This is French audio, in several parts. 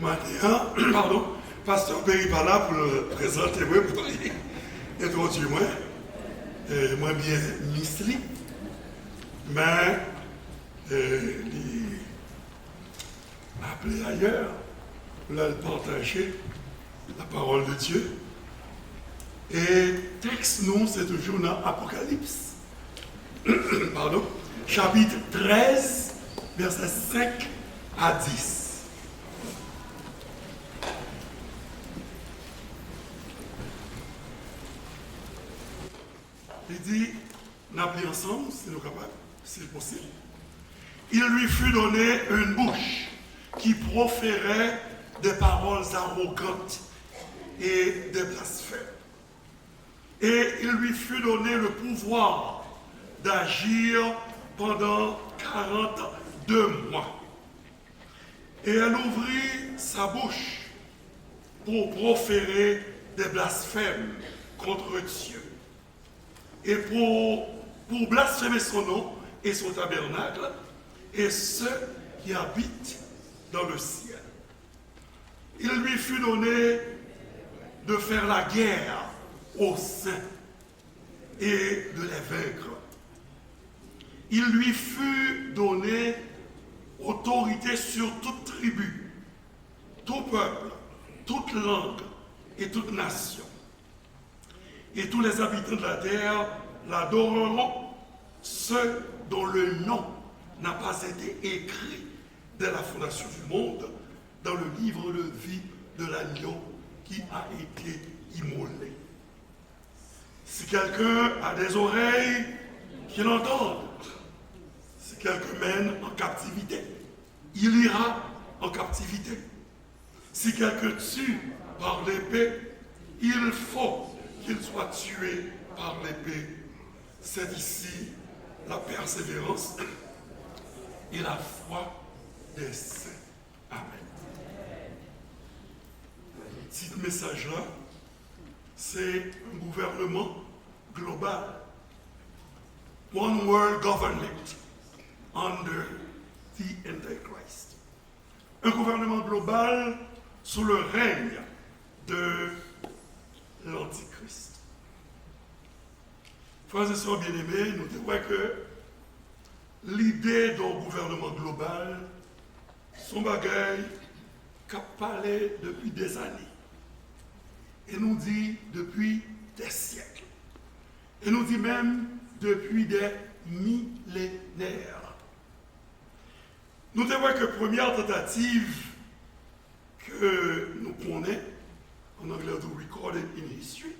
matin, pardon, pasteur Perry pas là pour le présenter, moi, pour introduire moi. Moi bien misli, mais il m'a appelé ailleurs pour le partager la parole de Dieu. Et texte, nous, c'est toujours dans Apocalypse, pardon, chapitre 13, versets 5 à 10. Il dit, n'appelez ensemble, si nous sommes capables, si c'est possible. Il lui fut donné une bouche qui proférait des paroles arrogantes et des blasphèmes. Et il lui fut donné le pouvoir d'agir pendant 42 mois. Et elle ouvrit sa bouche pour proférer des blasphèmes contre Dieu. Et pour blasphémer son nom et son tabernacle, et ceux qui habitent dans le ciel. Il lui fut donné de faire la guerre aux saints et de les vaincre. Il lui fut donné autorité sur toute tribu, tout peuple, toute langue et toute nation. Et tous les habitants de la terre l'adoreront, ceux dont le nom n'a pas été écrit dès la fondation du monde dans le livre de vie de l'agneau qui a été immolé. Si quelqu'un a des oreilles, qu'il entende. Si quelqu'un mène en captivité, il ira en captivité. Si quelqu'un tue par l'épée, il faut qu'il soit tué par l'épée. C'est ici la persévérance et la foi des saints. Amen. Ce message-là, c'est un gouvernement global. One world government under the Antichrist. Un gouvernement global sous le règne de l'Antichrist. Frères et sœurs bien-aimés, nous disons que l'idée d'un gouvernement global, son bagage qu'a parlé depuis des années, et nous dit depuis des siècles, et nous dit même depuis des millénaires. Nous disons que la première tentative que nous connaissons, en anglais, de recorded in history,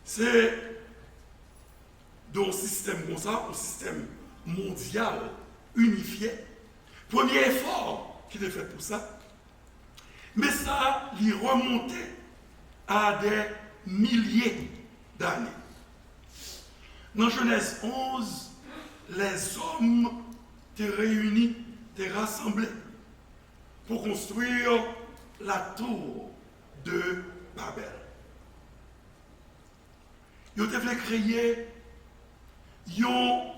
c'est d'un système comme ça, un système mondial, unifié. Premier effort qui est fait pour ça. Mais ça lui remontait à des milliers d'années. Dans Genèse 11, les hommes étaient réunis, étaient rassemblés pour construire la tour de Babel. Ils ont voulu créer une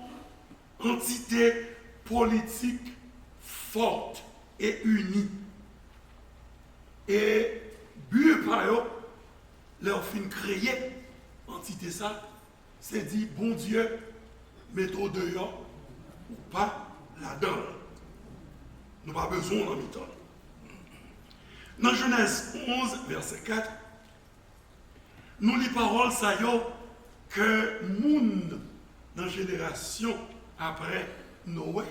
entité politique forte et unie. Et but par eux, leur fin créer entité ça, c'est dit, bon Dieu, mettons dehors ou pas là-dedans. Nous n'avons pas besoin d'en mettre. Dans Genèse 11, verset 4, nous les paroles ça y est que moun dans la génération après Noé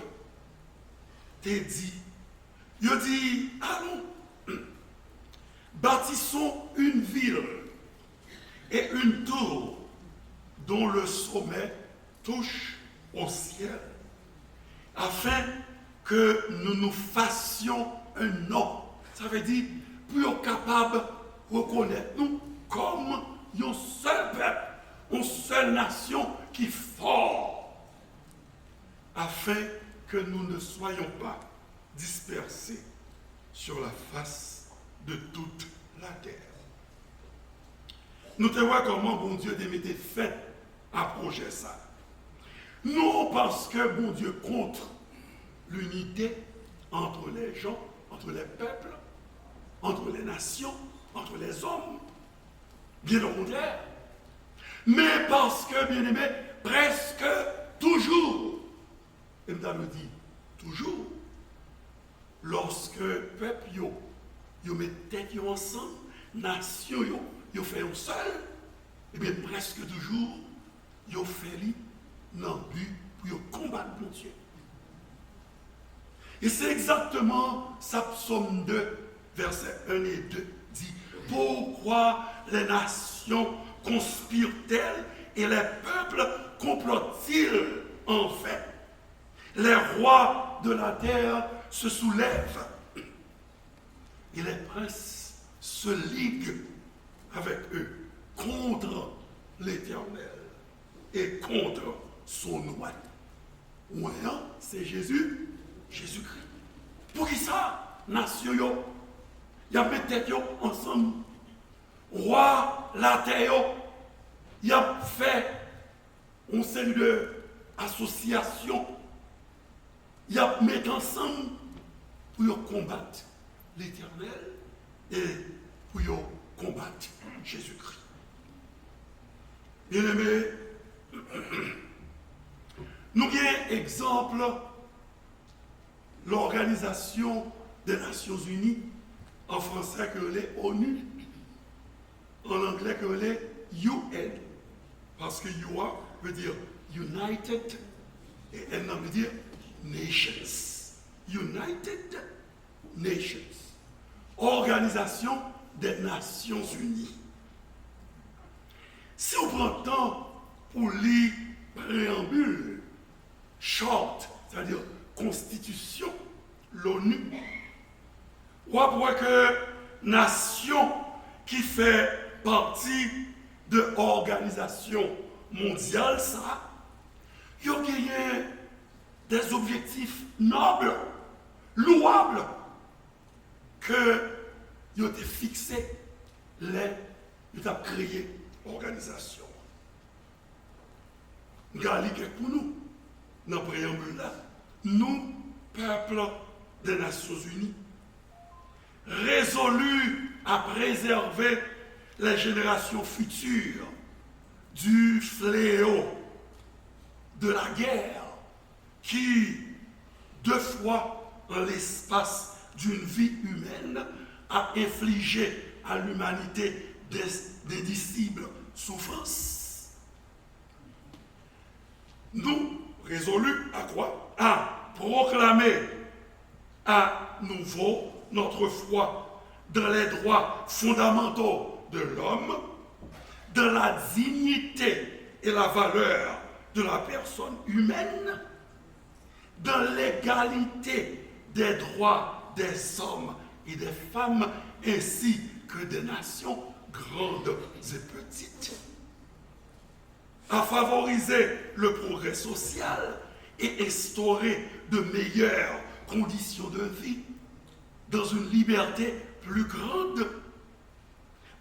t'a dit, il dit, allons, bâtissons une ville et une tour dont le sommet touche au ciel, afin que nous nous fassions un nom. Ça veut dire, pour être capable de reconnaître nous comme un seul peuple, une seule nation qui est fort, afin que nous ne soyons pas dispersés sur la face de toute la terre. Nous te voyons comment bon Dieu mettait fin à projet ça. Non parce que bon Dieu contre l'unité entre les gens entre les peuples, entre les nations, entre les hommes. Bien au contraire. Mais parce que, bien aimé, presque toujours, et me dit toujours, lorsque peuple yo met tête ensemble, nation yo fait un seul, et bien presque toujours, yo fait li nan but pour yo combattre mon Dieu. Et c'est exactement ça, Psaume 2, versets 1 et 2, dit « Pourquoi les nations conspirent-elles et les peuples complotent-ils en fait? Les rois de la terre se soulèvent et les princes se liguent avec eux contre l'Éternel et contre son oint. » Oint, c'est Jésus-Christ. Pour qui ça? Nation yo, y a mis tête yo ensemble. Roi la terre yo, y a fait une série d'associations. Y a mis ensemble pour combattre l'Éternel et pour combattre Jésus-Christ. Bien-aimés, nous avons exemple l'Organisation des Nations Unies, en français que les ONU, en anglais que les UN, parce que UA veut dire United et N veut dire Nations. United Nations. Organisation des Nations Unies. Si on prend le temps pour lire préambule, charte, c'est-à-dire constitution, l'ONU, on voit que nation qui fait partie de l'organisation mondiale, ça, il y a des objectifs nobles, louables, que ils ont été fixés, ils ont créé l'organisation. Regardez pour nous, dans le préambule là, nous, peuple des Nations Unies, résolus à préserver les générations futures du fléau de la guerre qui, 2 fois en l'espace d'une vie humaine, a infligé à l'humanité d'indicibles souffrances. Nous, résolus à quoi? À proclamer à nouveau notre foi dans les droits fondamentaux de l'homme, dans la dignité et la valeur de la personne humaine, dans l'égalité des droits des hommes et des femmes, ainsi que des nations grandes et petites, à favoriser le progrès social et instaurer de meilleures conditions de vie dans une liberté plus grande,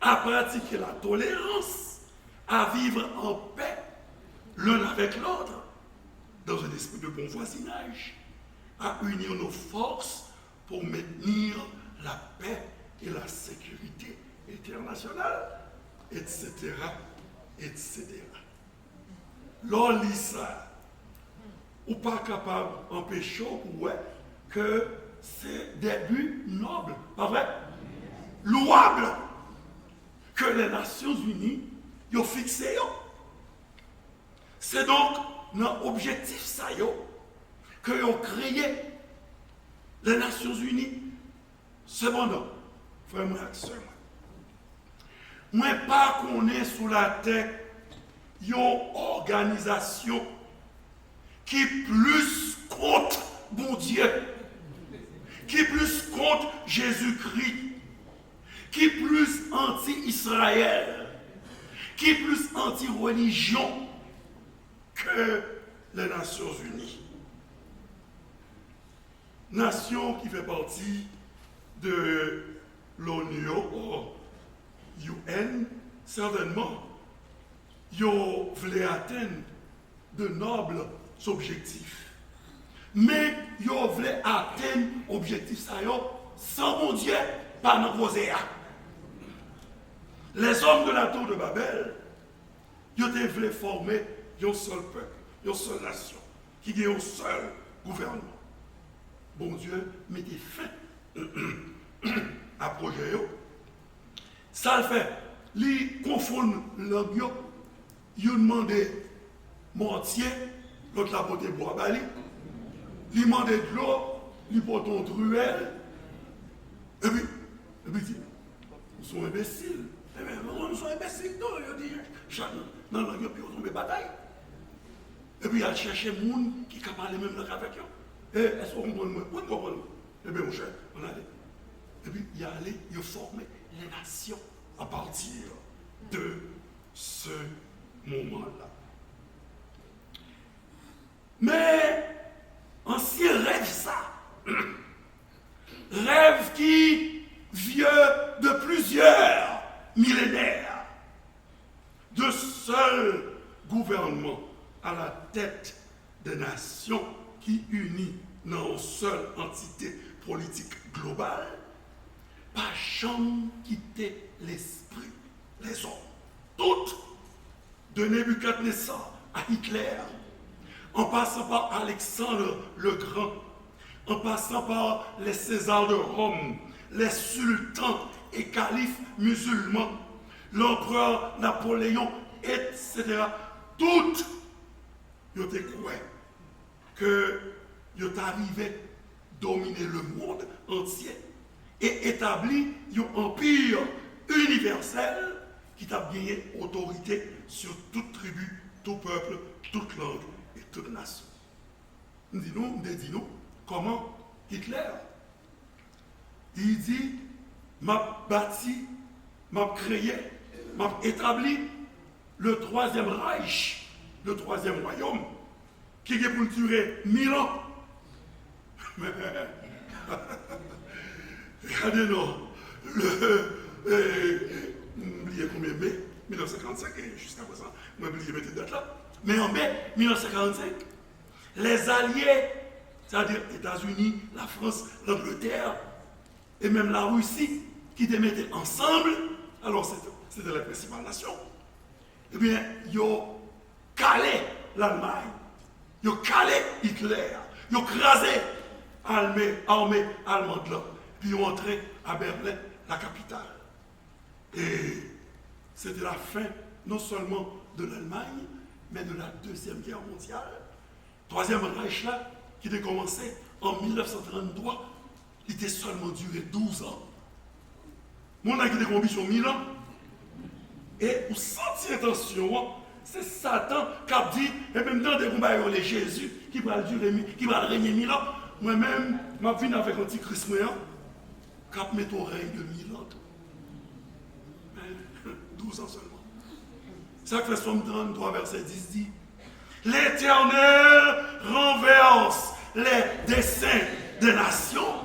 à pratiquer la tolérance, à vivre en paix l'un avec l'autre, dans un esprit de bon voisinage, à unir nos forces pour maintenir la paix et la sécurité internationale, etc., etc. L'on lit ça, ou pas capable d'empêcher, ouais, que c'est des buts nobles, pas vrai? Louables, que les Nations Unies ont fixé. C'est donc notre objectif, ça, que ont créé les Nations Unies. Cependant, frère, moi, pas qu'on est sous la tête une organisation qui plus compte bon Dieu, qui plus compte Jésus-Christ, qui plus anti-Israël, qui plus anti-religion que les Nations Unies. Nation qui fait partie de l'ONU, UN, certainement, yo voulait atteindre de nobles objectifs. Mais yo voulait atteindre objectifs ça yo sans mon Dieu, pas dans Roséa. Les hommes de la tour de Babel, ils ont voulu former un seul peuple, une seule nation, qui a un seul gouvernement. Bon Dieu mettez fin à projet. Ça le fait. Ils confondent langue, ils demandent mortier, l'autre la porte bois bali, ils demandent de l'eau, ils portent une truelle, et puis, ils sont imbéciles. Ils sont imbéciles, non, ils disent, non, ils ont tombé bataille. Et puis, ils cherchent des gens qui peuvent parler même avec eux. Et est-ce qu'on comprend moi? Oui, on comprend. Eh bien, mon cher, on allait. Et puis, il y a allé, il a formé les nations à partir de ce moment-là. Mais, ancien rêve ça. Rêve qui vieux de plusieurs millénaires. De seul gouvernement à la tête des nations qui unit dans une seule entité politique globale, pas jamais quitter l'esprit, les hommes. Toutes, de Nebuchadnezzar à Hitler, en passant par Alexandre le Grand, en passant par les Césars de Rome, les sultans et califes musulmans, l'empereur Napoléon, etc. Toutes, ils ont cru que ils ont arrivé à dominer le monde entier et établi un empire universel qui a gagné autorité sur toute tribu, tout peuple, toute langue et toute nation. Dis-nous, comment Hitler, il dit, m'a bâti, m'a créé, m'a établi le troisième Reich, le troisième royaume, qui est pour durer 1000 ans. Mais, regardez-nous, oubliez combien mai 1945, et jusqu'à présent, vous oubliez cette date-là. Mais en mai 1945, les Alliés, c'est-à-dire les États-Unis, la France, l'Angleterre, et même la Russie, qui étaient mis ensemble, alors c'était la principale nation, eh bien, ils ont calé l'Allemagne, ils ont calé Hitler, ils ont crasé l'armée allemande là, puis ils ont entré à Berlin, la capitale. Et c'était la fin, non seulement de l'Allemagne, mais de la Deuxième Guerre mondiale. Troisième Reich là, qui a commencé en 1933, il était seulement duré 12 ans. Mon a qui était commis sur 1000 ans. Et pour sentir attention, c'est Satan qui a dit, et même dans des combats, il y a Jésus qui va régner 1000 ans. Moi-même, je viens avec l'Antichrist, qui a mis au règne de 1000 ans. 12 ans seulement. Ça fait Somme 33, verset 10 dit, l'Éternel renverse les desseins des nations,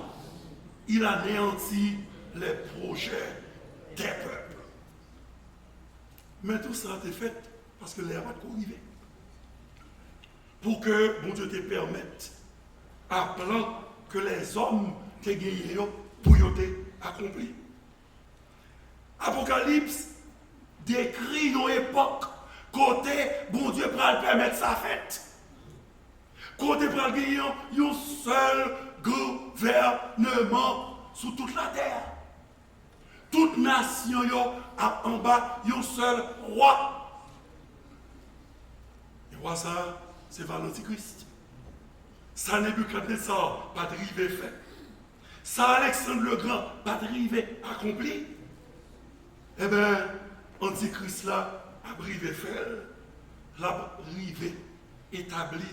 il anéantit les projets des peuples. Mais tout ça a été fait parce que l'air va arriver. Pour que bon Dieu te permette, appelant que les hommes te gagnent pour y accomplir. Apocalypse décrit une époque côté bon Dieu pour permettre sa fête. Côté pour gagner un seul gouvernement sur toute la terre. Toute nation a en bas un seul roi. Et roi ça, c'est vers l'Antichrist. Ça Nebuchadnezzar, pas drivé fait. Ça Alexandre le Grand, pas drivé accompli. Eh bien, Antichrist là, a brivé fait, l'a brivé établi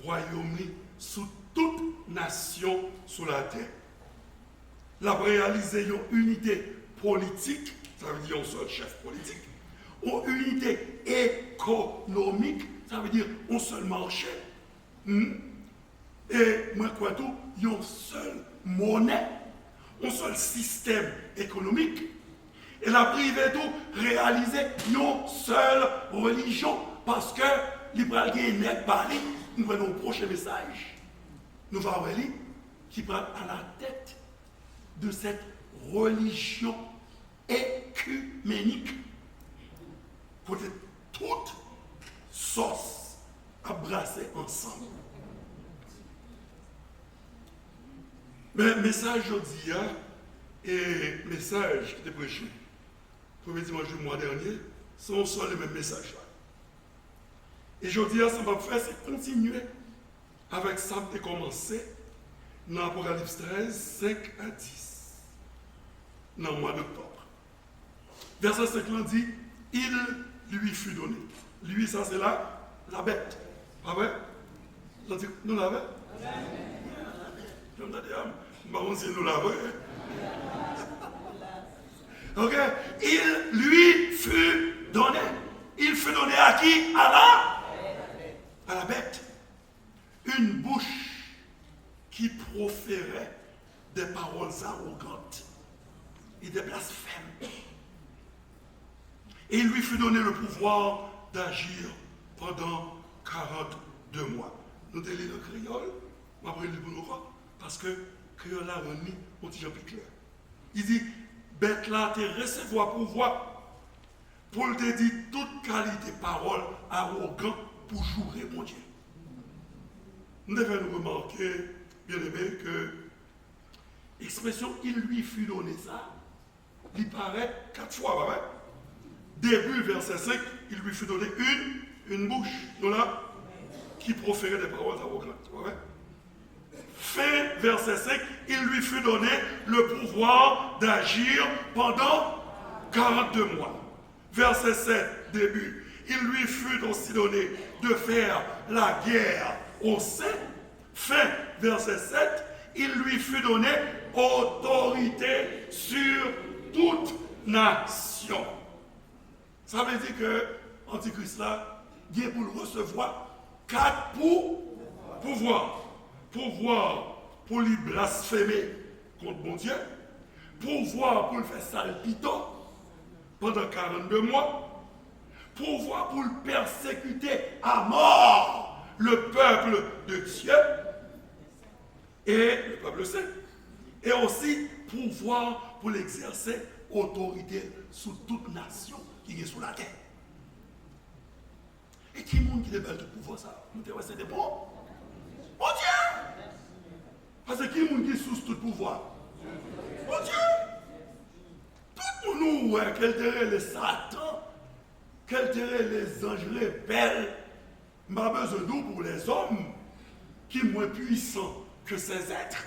royaume sous toute nation sur la terre. L'a réalisé une unité politique, ça veut dire un seul chef politique, une unité économique, ça veut dire un seul marché, et moi quoi tout, une seule monnaie, un seul système économique, et la privé tout réaliser une seule religion, parce que les bragués n'est pas libre. Nous prenons le prochain message. Nous allons voir qui prend à la tête de cette religion écuménique pour être toute sauce à brasser ensemble. Mais message aujourd'hui et message qui était prêché premier dimanche du mois dernier sont les mêmes messages là. Et aujourd'hui, ce qu'on va faire, c'est continuer avec ça qui a commencé dans Apocalypse 13, 5 à 10, dans le mois d'octobre. Verset 5 dit, il lui fut donné. Lui, ça c'est la bête. Pas vrai? Nous l'avons? Je me dis, nous l'avons. Ok? Il lui fut donné. Il fut donné à qui? À la bête. Une bouche qui proférait des paroles arrogantes et des blasphèmes. Et il lui fut donné le pouvoir d'agir pendant 42 mois. Nous délit le créole, après le boulot, parce que créole a remis au petit Jean-Pierre clair. Il dit, bête là, te recevoir pouvoir pour te dire toute qualité parole arrogant pour jouer mon Dieu. Nous devons nous remarquer, bien aimé, que l'expression il lui fut donné ça, il paraît 4 fois, vrai? Début, verset 5, il lui fut donné une bouche, là, qui proférait des paroles arrogantes, vrai? Fin, verset 5, il lui fut donné le pouvoir d'agir pendant 42 mois. Verset 7, début, il lui fut aussi donné de faire la guerre aux saints. Fin, verset 7, il lui fut donné autorité sur toute nation. Ça veut dire que l'Antichrist là, il est pour le recevoir 4 pouvoirs. Pouvoir pour lui blasphémer contre mon Dieu. Pouvoir pour le faire salpito pendant 42 mois. Pouvoir pour le persécuter à mort le peuple de Dieu et le peuple saint. Et aussi pouvoir pour l'exercer autorité sur toute nation qui est sur la terre. Et qui est le monde qui est belle de pouvoir ça? Nous devons c'est des bons. Mon Dieu! Parce que qui est le monde qui est sous tout pouvoir? Mon Dieu! Tout le monde, ouais, quel terrain les Satan, quel terrain les anges rebelles, m'a besoin d'eau pour les hommes qui sont moins puissants que ces êtres.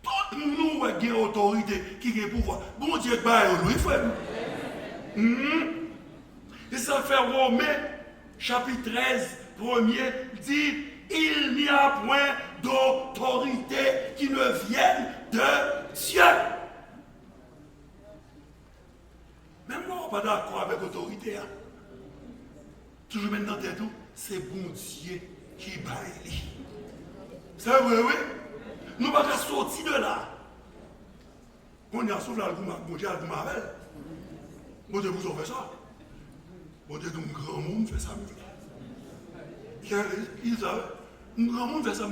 Tout le monde, ouais, qui a autorité, qui a pouvoir. Bon Dieu, il faut. Et ça fait Romains, chapitre 13, premier, dit il n'y a point d'autorité qui ne vienne de Dieu. Même moi, on n'est pas d'accord avec l'autorité. Hein? Toujours maintenant, c'est bon Dieu qui baille. C'est vrai, oui. Nous ne pouvons pas sortir de là. On y a sauvé mon Dieu, vous m'avez. Mon Dieu, vous en faites ça. Mon Dieu, un grand monde fait ça. Un grand monde fait ça.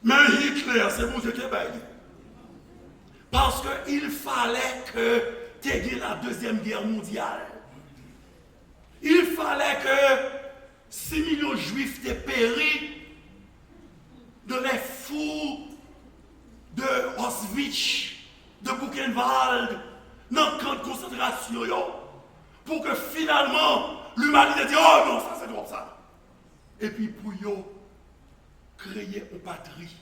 Mais Hitler, c'est mon Dieu qui baille. Parce qu'il fallait que tu aies la Deuxième Guerre mondiale. Il fallait que 6 millions de Juifs aient péri de les fous de Auschwitz, de Buchenwald, dans le camp de concentration, pour que finalement l'humanité dise oh non, ça c'est comme ça. Et puis pour créer une patrie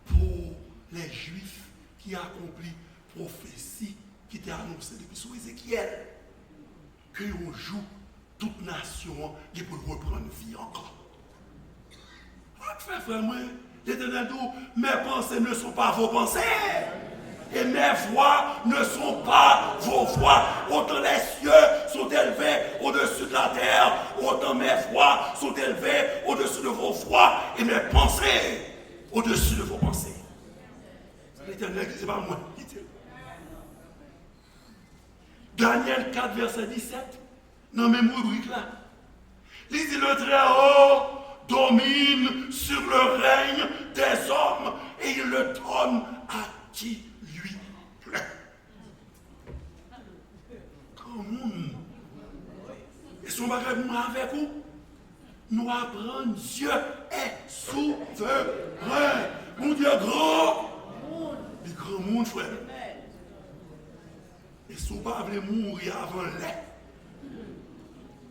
pour les Juifs qui a accompli prophétie qui était annoncée depuis sous Ézéchiel, que on joue toute nation et pour reprendre vie encore. Frère, moi, l'Éternel dit, mes pensées ne sont pas vos pensées. Et mes voix ne sont pas vos voix. Autant les cieux sont élevés au-dessus de la terre, autant mes voix sont élevées au-dessus de vos voix et mes pensées au-dessus de vos pensées. L'Éternel dit, c'est pas moi. Daniel 4, verset 17, dans la même rubrique là. Il dit, le Très-Haut domine sur le règne des hommes et il le donne qui lui plaît. Comment? Et son bagage avec vous, nous apprenons Dieu est souverain. Mon Dieu grand. Le grand monde, frère. Et si vous ne voulez pas mourir avant l'air,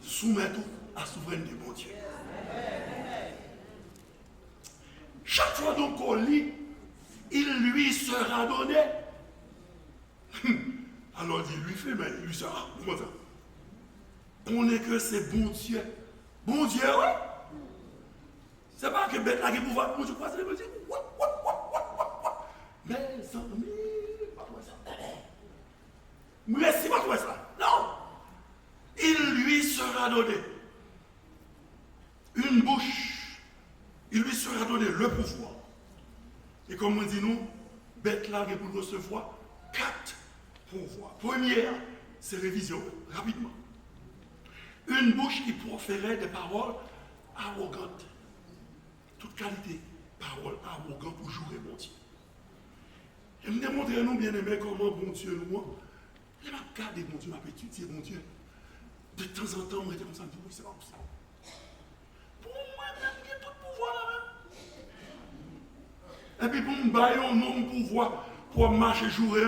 soumettez-vous à la souveraineté de mon Dieu. Chaque fois donc qu'on lit, il lui sera donné. Alors il lui fait, mais il lui sera. Comment ça? On est que c'est bon Dieu. Bon Dieu, oui. C'est pas que bête là qui pouvoir pour croire c'est bon Dieu. Mais sans pas toi ça. Merci pas toi ça. Non. Il lui sera donné une bouche. Il lui sera donné le pouvoir. Et comme on dit nous, bête là pour recevoir 4 pouvoirs. Première, c'est révision, rapidement. Une bouche qui proférait des paroles arrogantes. Toute qualité, paroles arrogantes pour jouer bon Dieu. Et me démontrer nous, bien aimés, comment bon Dieu nous. Je vais regarder bon Dieu, je vais étudier bon Dieu. De temps en temps, on était comme ça, on dit, oui, c'est pas possible. Pour moi-même, il y a tout pouvoir là-même. Et puis pour me bailler un nom pouvoir pour marcher jouer.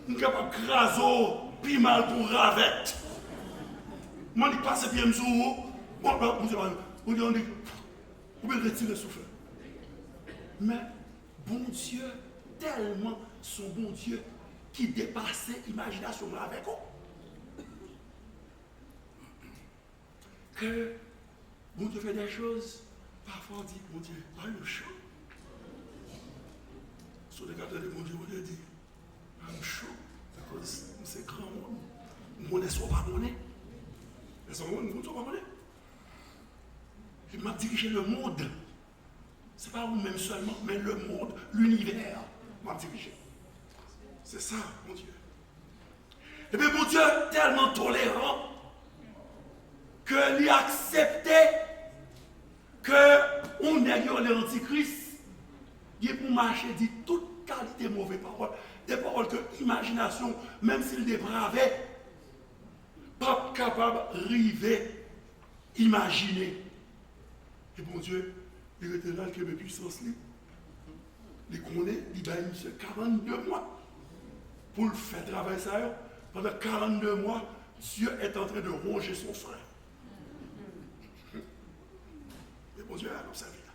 Je suis capable de craser, puis mal pour ravette. Moi, je passe bien sur vous. Bon, on dit, vous pouvez retirer le souffle. Mais, bon Dieu, tellement son bon Dieu qui dépassait l'imagination avec vous. Que bon Dieu fait des choses, parfois on dit, bon Dieu, pas le chaud. Sur les cartes de bon Dieu dit, I'm chaud, parce que c'est grand monde. Mon ne soit pas monnaie. Mais son monde ne soit pas monnaie. Il m'a dirigé le monde. Ce n'est pas vous-même seulement, mais le monde, l'univers m'a dirigé. C'est ça, mon Dieu. Et bien, mon Dieu, tellement tolérant qu'il a accepté qu'on ait l'antichrist, il est pour marcher, dit toute qualité de mauvaises paroles. Des paroles que l'imagination, même s'il dépravait, pas capable d'arriver, imaginer. Et bon Dieu, il était là, qui avait puissance, il connaît, il a mis 42 mois pour le faire travailler ça. Pendant 42 mois, Dieu est en train de ronger son frère. Et bon Dieu a observé là.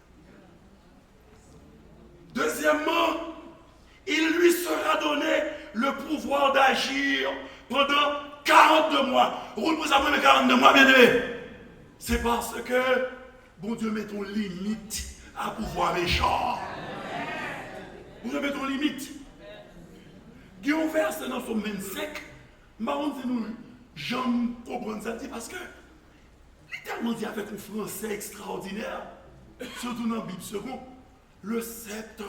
Deuxièmement, il lui sera donné le pouvoir d'agir pendant 42 mois. Vous vous apprenez 42 mois, bien aimé. C'est parce que, bon Dieu, met une limite à pouvoir méchant. Vous avez une limite. Il y a un verset dans son 25, mais on dit nous, j'en comprends ça, parce que, littéralement dit avec un français extraordinaire, surtout dans la Bible second, le sceptre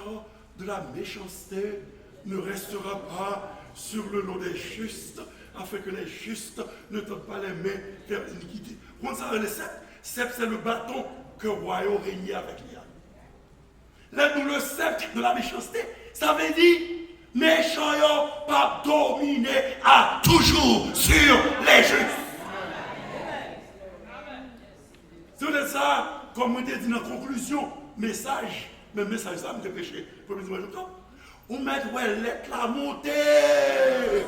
de la méchanceté ne restera pas sur le lot des justes, afin que les justes ne tendent pas les mains vers l'iniquité. Comment ça, le sceptre? Sceptre, c'est le bâton que le royaume régnait avec l'IA. Là, nous, le sceptre de la méchanceté, ça veut dire méchant pas dominer à toujours sur les justes. C'est ça, comme on dit dans la conclusion, message, mais message ça me dépêche. On met la montée.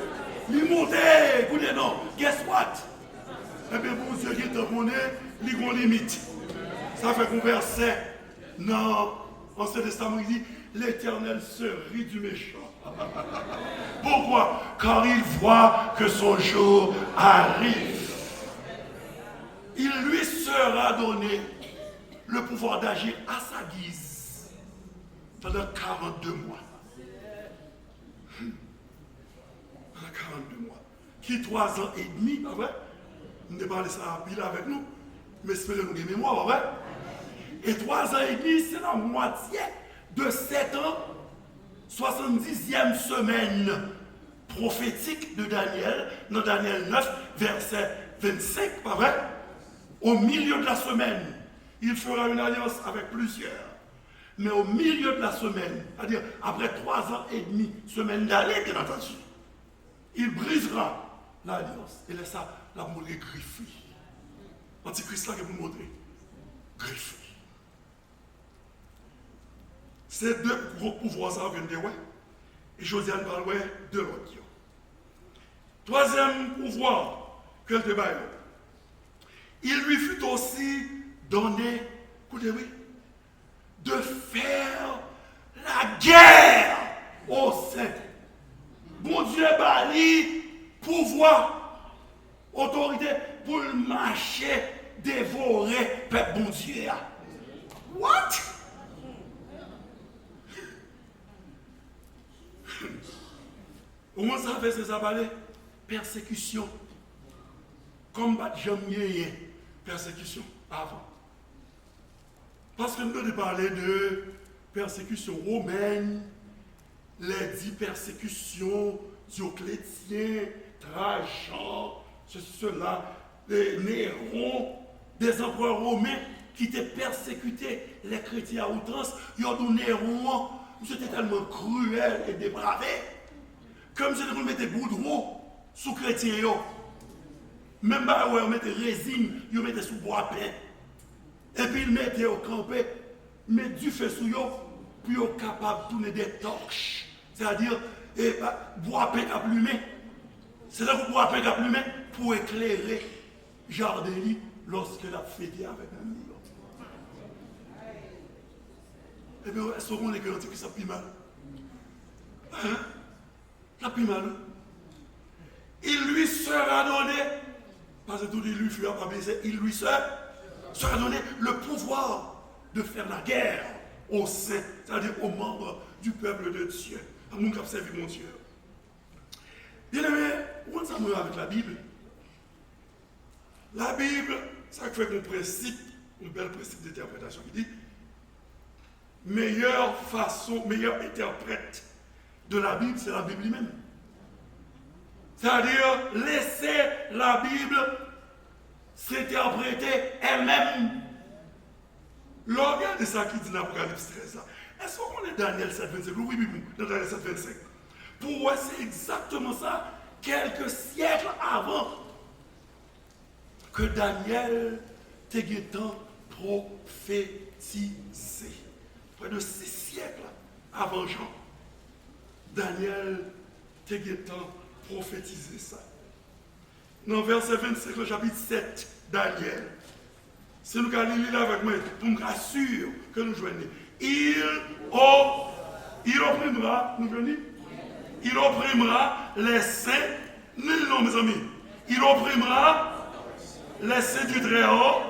L'immonté, vous dites non, guess what? Eh bien, bon Dieu, qui te connaît, il y a une limite. Ça fait qu'on verset dans l'Ancien Testament, il dit l'Éternel se rit du méchant. Pourquoi? Car il voit que son jour arrive. Il lui sera donné le pouvoir d'agir à sa guise pendant 42 mois. 42 mois. Qui 3 ans et demi, pas vrai? On ne parle ça pile avec nous, mais espérez nous des mémoires, pas vrai? Et 3 ans et demi, c'est la moitié de 7 ans, 70e semaine prophétique de Daniel, dans Daniel 9, verset 25, pas vrai? Au milieu de la semaine, il fera une alliance avec plusieurs. Mais au milieu de la semaine, c'est-à-dire après 3 ans et demi, semaine d'aller, bien entendu, il brisera l'alliance. Et laisse ça, la montrer griffée. Antichrist là que vous montrez. Griffée. Ces deux gros pouvoirs, ça viennent de ouais. Et Josiane parle de l'autre. Troisième pouvoir que le débat, il lui fut aussi donné, écoutez-oui, de faire la guerre au sein. Bon Dieu, bali, pouvoir, autorité pour le marcher, dévorer, peuple bon Dieu. What? Comment ça fait ça parler? Persécution. Comme jamais persécution avant. Parce que nous devons parler de persécution romaine, les 10 persécutions Dioclétien, Trajan, cela, les Néron, des empereurs romains qui étaient persécutés les chrétiens à outrance. Ils ont dit Néron, c'était tellement cruel et dépravé, comme si on mettait boudreau sous chrétien. Même si on mettait résine, ils mettaient sous bois pain. Et puis ils mettaient au campé, mettent du feu sous eux, puis ils sont capables de tourner des torches. C'est-à-dire, bois pain à plumer. C'est là que bois pain à plumer pour éclairer jardin lorsque la fête avec un million. Et bien, est-ce qu'on est garanti que ça plie mal? Hein? Ça plie mal. Il lui sera donné, parce que tout dit lui fut pas blessé, il lui sera donné le pouvoir de faire la guerre aux saints, c'est-à-dire aux membres du peuple de Dieu, à mon qui a servi mon Dieu. Bien aimé, où ça me avec la Bible? La Bible, ça fait un principe, un bel principe d'interprétation qui dit meilleure façon, meilleur interprète de la Bible, c'est la Bible elle-même. C'est-à-dire, laisser la Bible s'interpréter elle-même. Regardez ça qui dit dans l'Apocalypse 13. Est-ce qu'on est Daniel 7,25? Oui, dans Daniel 7,25. Pour moi, c'est exactement ça, quelques siècles avant que Daniel t'ait prophétisé. Près de 6 siècles avant Jean, Daniel t'ait prophétisé ça. Dans verset 25, le chapitre 7, Daniel, si nous allons lire avec moi, pour me rassurer que nous joignons, il opprimera, nous joignons, il opprimera les saints, non mes amis, il opprimera les saints du Très-Haut,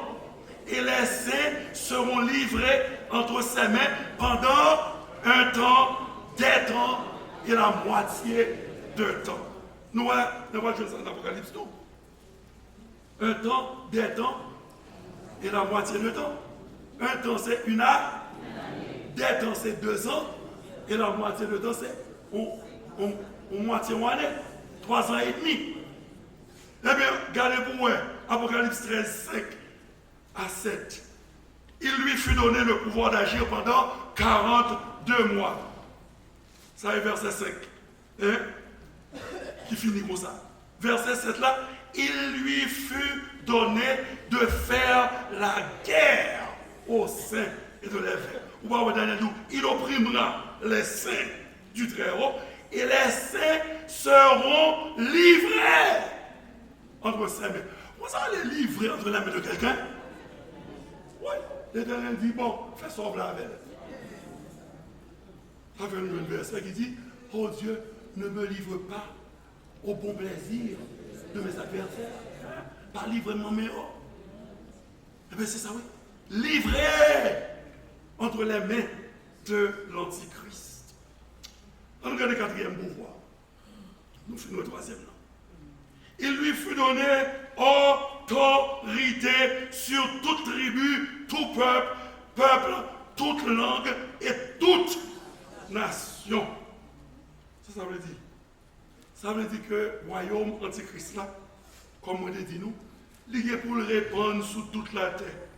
et les saints seront livrés entre ses mains pendant un temps, des temps et la moitié de temps. Nous avons joué ça dans l'Apocalypse, non? Un temps, des temps et la moitié de temps. Un temps c'est une année, des temps c'est 2 ans et la moitié de temps c'est moitié de année, 3 ans et demi. Eh bien, regardez pour moi, Apocalypse 13, 5 à 7. Il lui fut donné le pouvoir d'agir pendant 42 mois. Ça est verset 5. Hein? Qui finit comme ça. Verset 7 là, il lui fut donné de faire la guerre aux saints et de les faire. Ou pas au dernier jour, il opprimera les saints du Très-Haut et les saints seront livrés entre ses mains. Vous allez les livrer entre les mains de quelqu'un? Oui. L'Éternel dit, bon, fais sauver avec elle. Ça fait un verset qui dit, oh Dieu, ne me livre pas au bon plaisir de mes adversaires. Pas livrement mes hors. Eh bien, c'est ça, oui. Livré entre les mains de l'Antichrist. On regarde le 4e pouvoir. Nous faisons le 3e là. Il lui fut donné autorité sur toute tribu, tout peuple, toute langue et toute nation. Ça veut dire. Ça veut dire que le royaume antichrist là, comme on dit nous, il est pour le répandre sur toute la terre.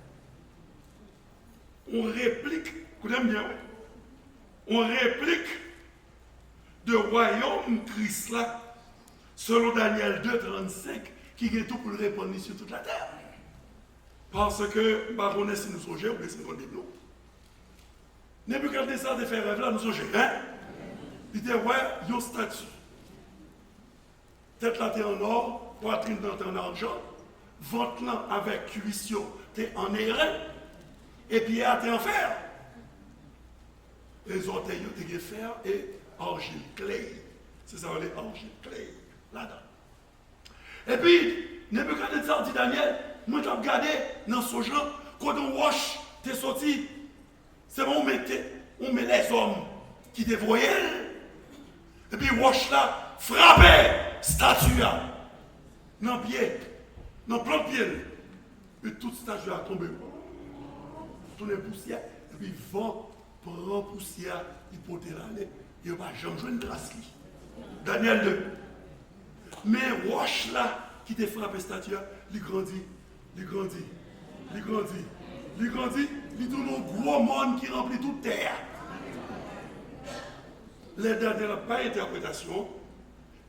On réplique Écoutez bien, on réplique de royaume Christ là, selon Daniel 2,35, qui est tout pour le répandre sur toute la terre. Parce que, baronne, si nous sommes ou les 50 des blancs, Nebuchadnezzar de faire rêve là, nous sommes hein? Il dit, ouais, il y a une statue. Tête là, t'es en or, poitrine dans t'es en argent, ventre là, avec cuissio, t'es en airain, et puis t'es en fer. Les orteils, t'es en fer et argile, clay. C'est ça, les argile, clay, là-dedans. Et puis, Nebuchadnezzar dit Daniel, moi t'as regardé dans ce genre, quand on wash, t'es sorti, c'est bon, on met les hommes qui te voyaient, et puis wash là, frappait statue dans le pied, dans le plan de pied, et toute statue a tombé, tourné poussière, et puis vent prend poussière, il porte l'aller, il n'y a pas jamais une grâce. Daniel 2. Mais wash là, qui te frappé statue, il grandit, il tourne un gros monde qui remplit toute terre. Les dernières pas interprétation,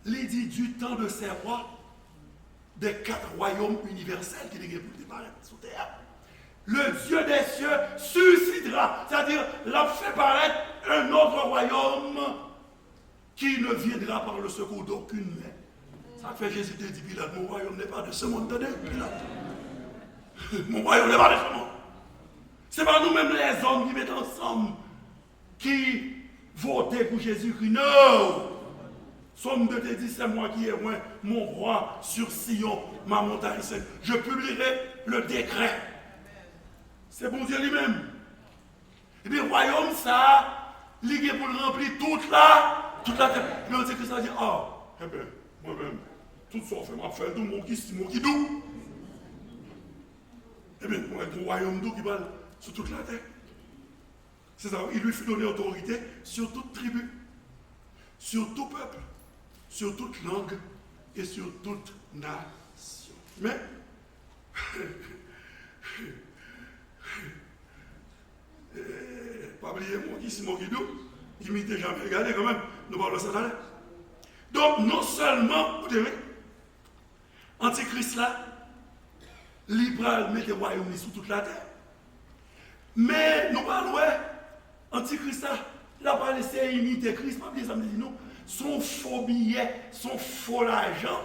il dit du temps de ces rois, des 4 royaumes universels qui dégaient pour démarrer sous terre. Le Dieu des cieux suscitera, c'est-à-dire, l'a fait paraître un autre royaume qui ne viendra par le secours d'aucune main. Ça fait Jésus te dit, Pilate, mon royaume n'est pas de ce monde, tenez, Pilate. Mon royaume n'est pas de ce monde. Ce n'est pas nous-mêmes les hommes qui mettent ensemble, qui votent pour Jésus-Christ. Non! Somme 2 te dit, c'est moi qui ai oint mon roi sur Sion, ma montagne sainte. Je publierai le décret. C'est bon Dieu lui-même. Et puis, le royaume, ça, lié pour le remplir toute la terre. Mais on dit que ça dit, ah, eh bien, moi-même, tout ça fait ma fête, mon qui doux. Eh bien, moi, un royaume doux qui parle sur toute la terre. C'est ça, il lui fut donné autorité sur toute tribu, sur tout peuple, sur toute langue et sur toute nation. Mais, pas oublier mon qui doux, qui m'était jamais regardé quand même, nous parlons de ça là. Donc, non seulement, vous savez, Antichrist là, libéral met le royaume sur toute la terre. Mais nous parlons, Antichrist là, il n'a pas laissé imiter Christ, pas bien ça me dit non, son faux billet, son faux argent,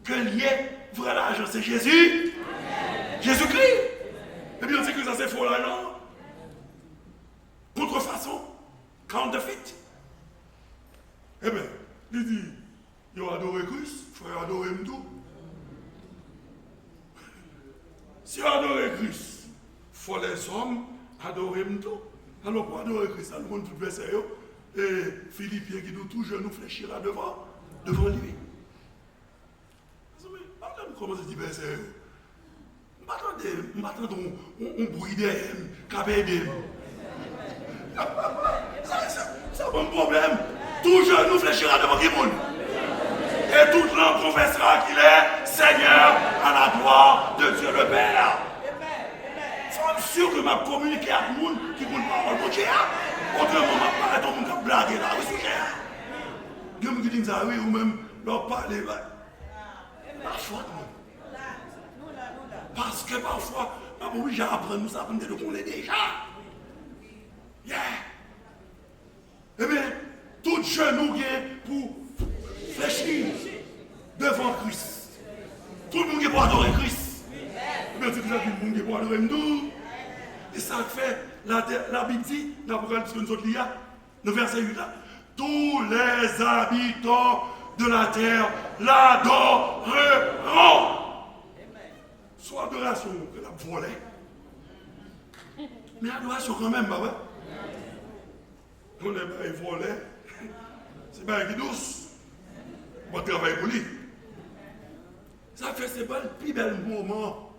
que lié, vrai l'argent, c'est Jésus, Jésus-Christ. Et bien on dit que ça c'est faux l'argent, contrefaçon, counterfeit. Eh bien, il dit, il a adoré Christ, il faut adorer tout. Si on adore Christ, il faut les hommes adorer tout. Alors pour adorer Christ, nous avons tout verset, et Philippiens qui nous tout genou fléchira devant lui. Comment ça dit verset? M'attendons, on bruit d'eux, capé d'eux. C'est un bon problème. Tout genou fléchira devant qui monde. Et toute langue confessera qu'il est Seigneur à la gloire de Dieu le Père. Je suis sûr que je communique avec les gens qui ne parlent pas de Dieu. Autrement, je parle de gens qui blaguent là. Dieu me dit ça, oui, ou même leur parler. Parfois, parce que parfois, oui, j'apprends, nous apprenons de qu'on est déjà. Yeah. Eh bien, tout genou est pour fléchir devant Christ. Tout le monde est pour adorer Christ. Eh bien, c'est que tout le monde est pour adorer nous. Et ça fait, la Bible dit, dans l'Apocalypse que nous autres lions, le verset 8 là, tous les habitants de la terre l'adoreront. Soit adoration que la volée, mais adoration quand même, bah ouais. On est pas volé, c'est pas qui douce. On va travailler pour lui. Ça fait c'est pas le plus bel moment.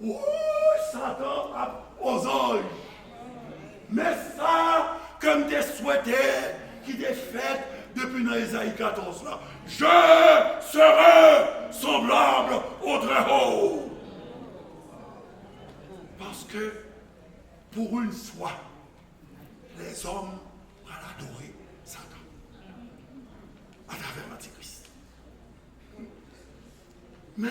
Oh, Satan aux anges. Mais ça, comme tu souhaitais, qui t'est fait depuis dans Isaïe 14 là. Je serai semblable au Très-Haut. Parce que, pour une fois, les hommes vont adorer Satan à travers l'Antichrist. Mais,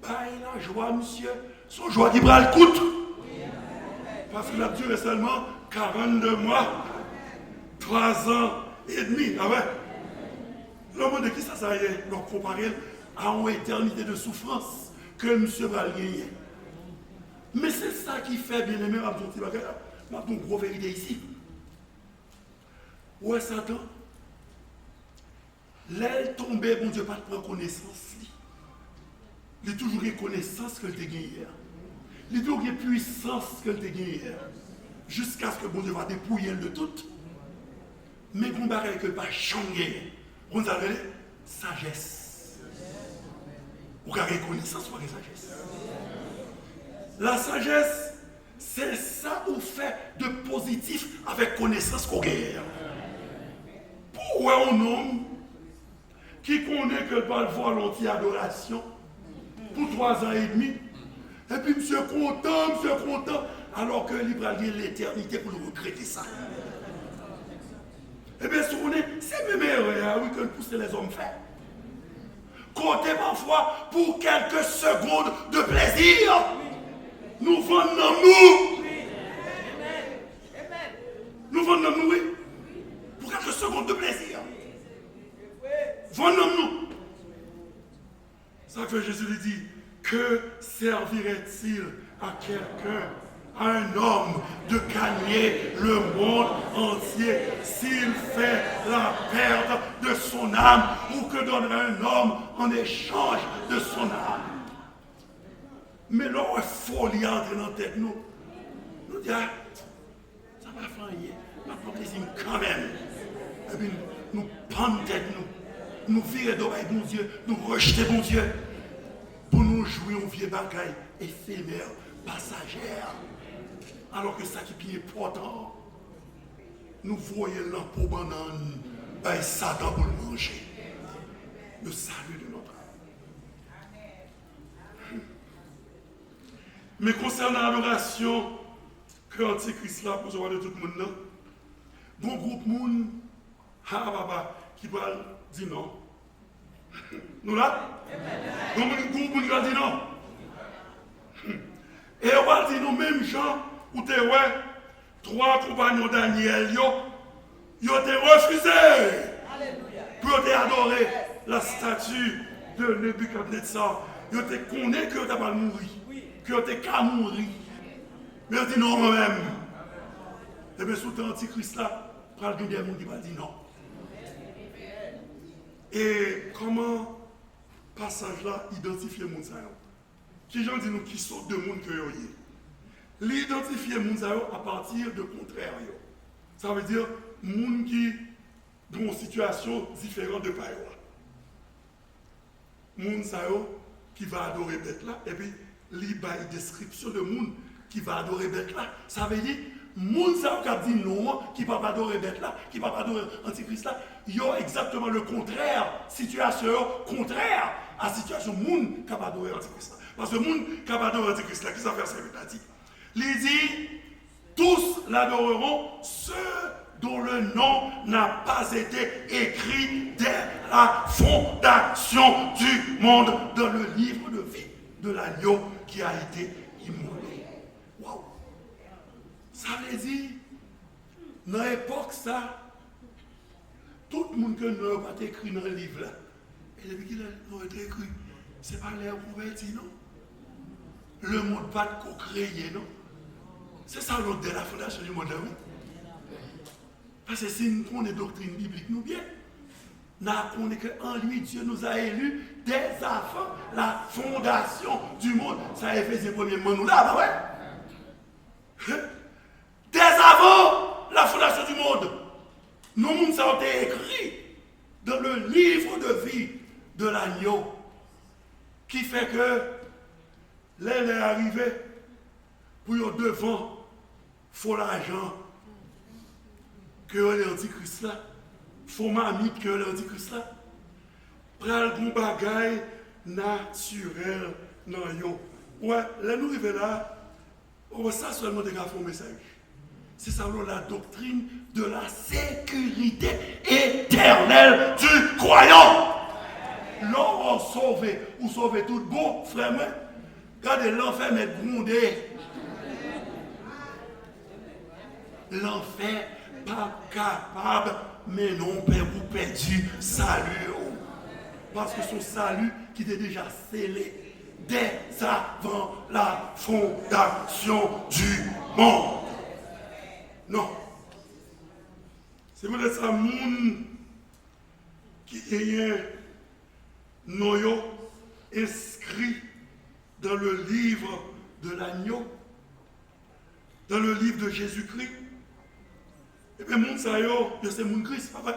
il a joie, monsieur, son joie qui prend le coûte. Parce qu'il a duré seulement 42 mois, 3 ans et demi. Ah ouais? Le monde de qui ça y est, donc comparé à une éternité de souffrance que monsieur va gagner. Mais c'est ça qui fait, bien aimé, ma gros vérité ici. Ouais, Satan, l'aile tombée, bon Dieu, pas de prendre connaissance. Il a toujours eu connaissance que le gagné hier. Il a toujours eu puissance que le gagné hier. Jusqu'à ce que bon Dieu va dépouiller de tout. Mais qu'on barre que pas changer. On s'appelle sagesse. Ou avez connaissance ou avez sagesse. La sagesse, c'est ça qu'on fait de positif avec connaissance qu'on gagne. Pourquoi un homme qui connaît que par volonté adoration pour 3 ans et demi, et puis monsieur content, alors que il va gagner l'éternité pour nous regretter ça. Eh bien, c'est même erreur oui, que pousser les hommes faire. Comptez parfois pour quelques secondes de plaisir. Nous vendons nous. Nous vendons nous, oui. Pour quelques secondes de plaisir. Vendons-nous. Ça que Jésus lui dit, que servirait-il à quelqu'un, à un homme, de gagner le monde entier s'il fait la perte de son âme ou que donnerait un homme en échange de son âme? Mais là, il faut l'y entrer dans la tête, nous. Nous disons, ça va faire rien, ça va plaisir quand même. Et puis, nous prendre tête, nous virer d'oreille, bon Dieu, nous rejeter, bon Dieu, pour nous jouer au vieux bagaille éphémère, passagère. Alors que ça qui est important, nous voyons l'emploi banane, ben Satan pour le manger. Le salut de notre âme. Mais concernant l'adoration que l'Antichrist là, pour savoir de tout le monde là, bon groupe monde, qui va dire non. Nous là? Bon groupe monde qui va dire non. Et on va dire nous mêmes gens, où tu ouais, 3 compagnons Daniel, ils ont été refusés pour adorer la statue de Nebuchadnezzar. Ils ont été connus qu'ils n'ont pas mouru, qu'ils ont été qu'à mourir. Mais ils ont dit non moi-même. Et bien sous l'Antichrist là, il y a des gens qui vont dire non. Et comment passage là identifier les gens? Qui gens disent nous qui sont de monde que vous avez? L'identifier les gens à partir de contraire. Ça veut dire gens qui ont une situation différente de païens. Les gens qui va adorer bête là, et puis il y a une description de gens qui va adorer bête là. Ça veut dire les gens qui disent non, qui ne peuvent pas adorer bête là, qui ne peuvent pas adorer Antichrist là, ils ont exactement le contraire, situation contraire à la situation de gens qui peuvent adorer Antichrist là. Parce que les gens qui peuvent adorer Antichrist là, qui ça fait ça, il dit, tous l'adoreront, ceux dont le nom n'a pas été écrit dès la fondation du monde dans le livre de vie de l'agneau qui a été immolé. Waouh! Ça veut dire, dans l'époque, ça, tout le monde que nous n'a pas écrit dans le livre là, et depuis qu'il a été écrit, c'est pas l'air converti, non? Le monde pas de créé, non? C'est ça l'autre de la fondation du monde, oui. Parce que si nous connaissons la doctrine biblique, nous bien, nous connaissons qu'en lui, Dieu nous a élus dès avant la fondation du monde. Ça a fait ses premiers mots, nous là, ouais. Dès avant la fondation du monde, nos mondes ont été écrits dans le livre de vie de l'agneau, qui fait que l'aile est arrivée pour y devant faut l'argent que l'Antichrist là, faut mamite que l'Antichrist là, pral bon bagay naturel dans yo. Ouais, là nous arrivons là, on ça seulement des gars font message. c'est ça la doctrine de la sécurité éternelle du croyant. L'on sauvé, ou sauvé tout bon, frère, regardez l'enfer mais grondé. L'enfer pas capable, mais non, père, vous perdu salut. Parce que son salut qui était déjà scellé dès avant la fondation du monde. Non. C'est peut-être ça, moun qui est noyau inscrit dans le livre de l'agneau, dans le livre de Jésus-Christ. Et bien, moun sa yo, c'est moun Christ, pas vrai?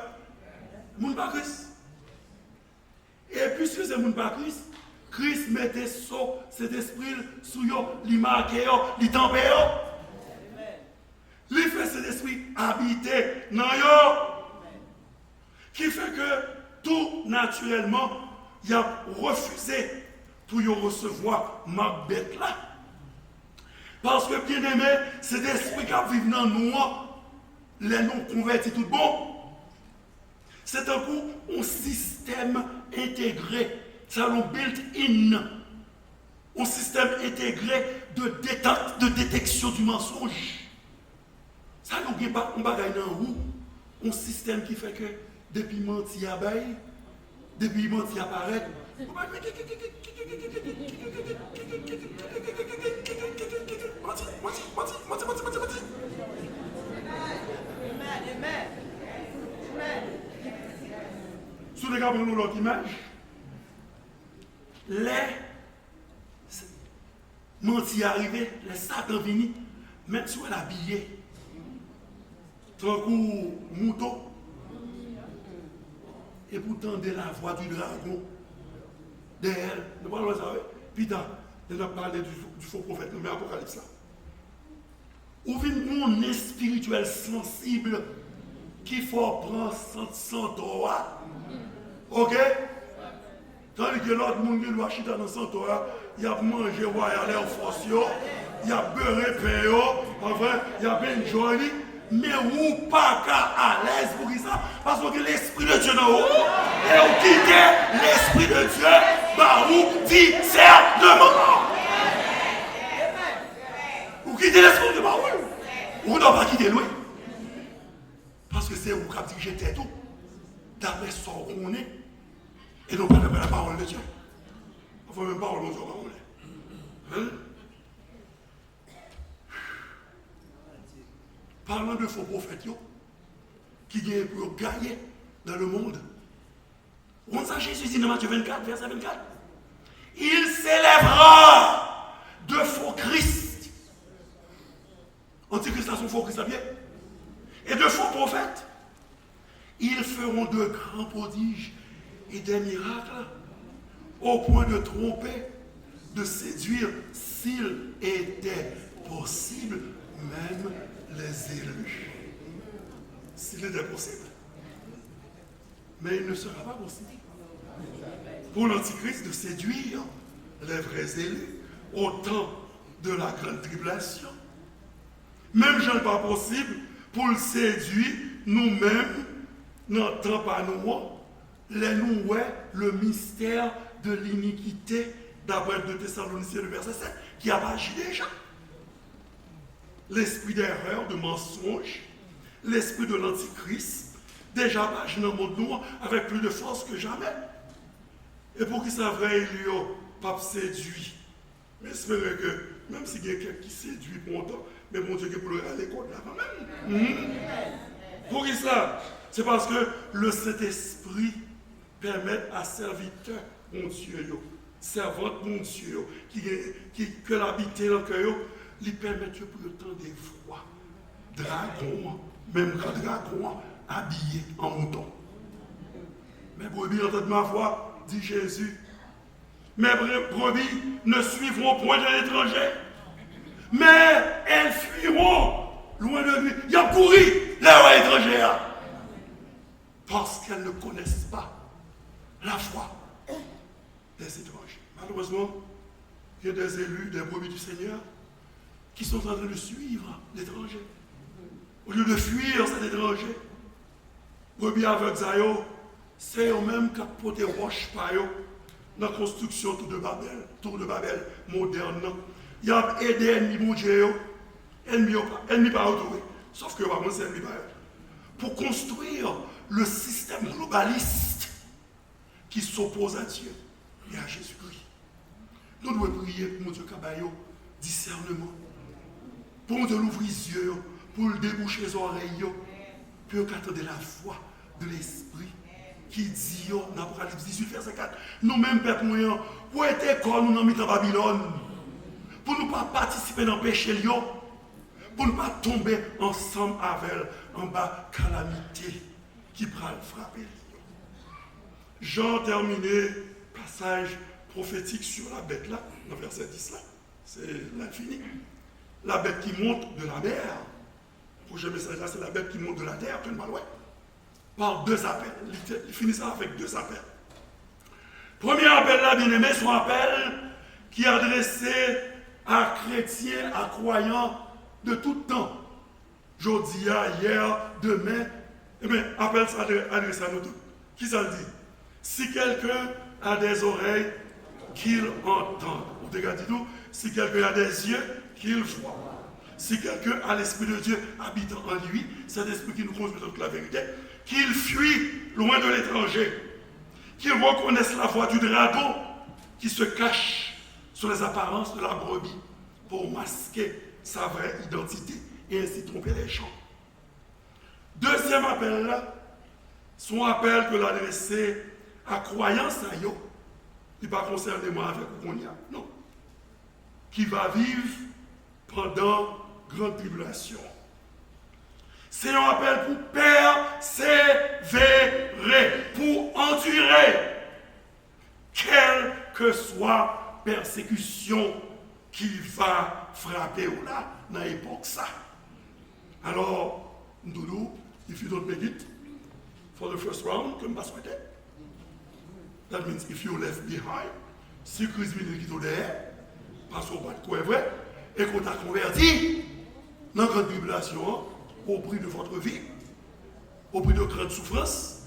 Moun pas Christ. Et puisque c'est moun pas Christ, Christ mettait cet esprit sous yo, li marque yo, li tempé yo. Li fait cet esprit habiter dans yo. Qui fait que tout naturellement, il a refusé pour y recevoir ma bête là. Parce que bien aimé, cet esprit qui vit dans nous, les non convertis tout bon. C'est un coup un système intégré, c'est un built-in, un système intégré de détection du mensonge. Ça nous pas un bagage dans vous, un système qui fait que depuis menti abeille, depuis menti apparaît, sous les gars, nous l'autre image, les mentis arrivés, les satans venus, mettre sur l'habillé, tant coup mouton, et pourtant de la voix du dragon, derrière, nous parlons de ça, puis on a parlé du faux prophète, mais Apocalypse là. Ou vient mon spirituel sensible qu'il faut prendre sans droit. Ok? Tandis que l'autre monde qui doit chiter dans son Torah, il a mangé royal en force, il a beurré pain, enfin, il a bien joli, mais ou pas à l'aise pour ça, parce que l'esprit de Dieu dans haut, et on quitte l'esprit de Dieu, bah ou discernement. Ou quitter l'esprit de Dieu, ou ne pas quitter lui. Parce que c'est où qu'a dit j'étais tout, d'après ce qu'on est. Et non pas la parole de Dieu. Il ne faut même pas parler de Dieu. Hein? Parlant de faux prophètes qui gagnent pour gagner dans le monde. On sait Jésus dit dans Matthieu 24, verset 24. Il s'élèvera de faux Christ. Antichrist a son faux Christ à pied. Et de faux prophètes. Ils feront de grands prodiges et des miracles au point de tromper, de séduire, s'il était possible, même les élus. S'il était possible. Mais il ne sera pas possible pour l'Antichrist de séduire les vrais élus au temps de la grande tribulation. Même ce n'est pas possible pour le séduire nous-mêmes, n'entend pas nous, les nous, le mystère de l'iniquité, d'après 2 Thessaloniciens, le verset 7, qui a agi déjà. L'esprit d'erreur, de mensonge, l'esprit de l'antichrist, déjà agi dans le monde noir avec plus de force que jamais. Et pour qu'il soit vrai, il n'y a pas séduit. Mais j'espère que, même s'il y a quelqu'un qui séduit pour longtemps, mais bon Dieu, pour le aller contre là quand même. Pour qui ça? C'est parce que le Saint-Esprit permet à serviteur, mon Dieu, servante, mon Dieu, que l'habiter dans le cœur, lui permet pour le temps des voix, dragon, même grand dragon, habillé en mouton. Mes brebis entendent ma voix, dit Jésus. Mes brebis ne suivront point de l'étranger, mais elles fuiront loin de lui. Il a pourri les rois étrangers. Parce qu'elles ne connaissent pas la foi des étrangers. Malheureusement, il y a des élus, des brebis du Seigneur, qui sont en train de suivre l'étranger. Au lieu de fuir cet étranger, brebis avec Zayo, c'est eux-mêmes qui ont porté roche par eux dans la construction tour de Babel moderne. Ils ont aidé l'ennemi mon Dieu, ennemi pas autour, sauf que vraiment c'est ennemi pas eux. Pour construire le système globaliste qui s'oppose à Dieu et à Jésus-Christ. Nous devons prier pour mon Dieu Cabayo, discernement, pour nous l'ouvrir les yeux, pour le déboucher les oreilles, pour qu'attendre la foi de l'Esprit qui dit dans Apocalypse 18, verset 4, nous-mêmes, peuple moyen, pour être comme nous dans Babylone, pour ne pas participer dans le péché, pour ne pas tomber ensemble avec elle en bas calamité qui pourra le frapper. Jean terminé passage prophétique sur la bête là, dans verset 10 là, c'est l'infini. La bête qui monte de la mer, le prochain message là, c'est la bête qui monte de la terre, tellement loin, par deux appels. Il finit ça avec deux appels. Premier appel là, bien aimé, c'est un appel qui est adressé à chrétiens, à croyants de tout temps. Aujourd'hui, hier, demain, eh bien, appel ça adressé à nous tous. Qui ça le dit? Si quelqu'un a des oreilles, qu'il entende. On te dit tout, si quelqu'un a des yeux, qu'il voit. Si quelqu'un a l'Esprit de Dieu habitant en lui, cet esprit qui nous conduit dans toute la vérité, qu'il fuit loin de l'étranger, qu'il reconnaisse la voix du dragon qui se cache sous les apparences de la brebis pour masquer sa vraie identité et ainsi tromper les gens. Deuxième appel là, son appel que l'adresser à croyance à yo, qui ne pas concerner moi avec qu'on y a, non. Qui va vivre pendant grande tribulation. C'est un appel pour persévérer, pour endurer, quelle que soit persécution qui va frapper ou là, dans l'époque ça. Alors, Ndoudou, if you don't make it for the first round, comme pas souhaité, that means if you left behind, si Christ vient qui est derrière, parce qu'on va être vrai, et qu'on t'a converti dans la grande tribulation, au prix de votre vie, au prix de grandes souffrances,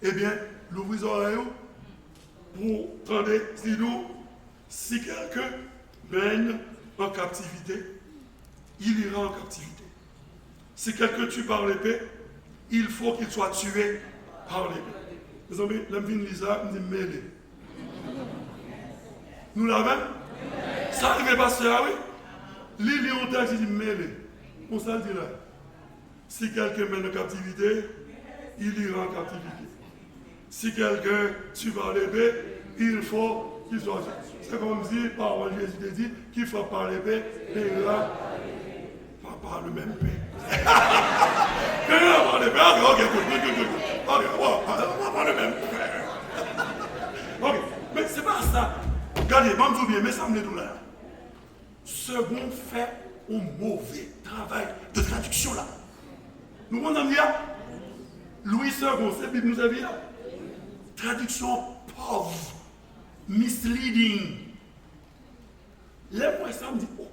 eh bien, l'ouvrez les oreilles pour entendre si quelqu'un mène en captivité, il ira en captivité. Si quelqu'un tue par l'épée, il faut qu'il soit tué par l'épée. Mes amis, l'homme Lisa me dit mêlé. Nous l'avons? Ça arrive pas ça, oui? L'île on t'a dit mêlé. On s'en dit là. Si quelqu'un mène en captivité, il ira en captivité. Si quelqu'un tue par l'épée, il faut qu'il soit tué. C'est comme si, par Jésus te dit, qu'il faut par l'épée, et là, pas par le même paix. Par l'épée, ok, pas le même paix. Ok, mais c'est pas ça. Regardez, je bien, mais ça me dit là. Second fait un mauvais travail de traduction là. Nous comprenons bien? Louis II, c'est Bible nous a dit là. Traduction pauvre, misleading. Les mots ça me dit, oh,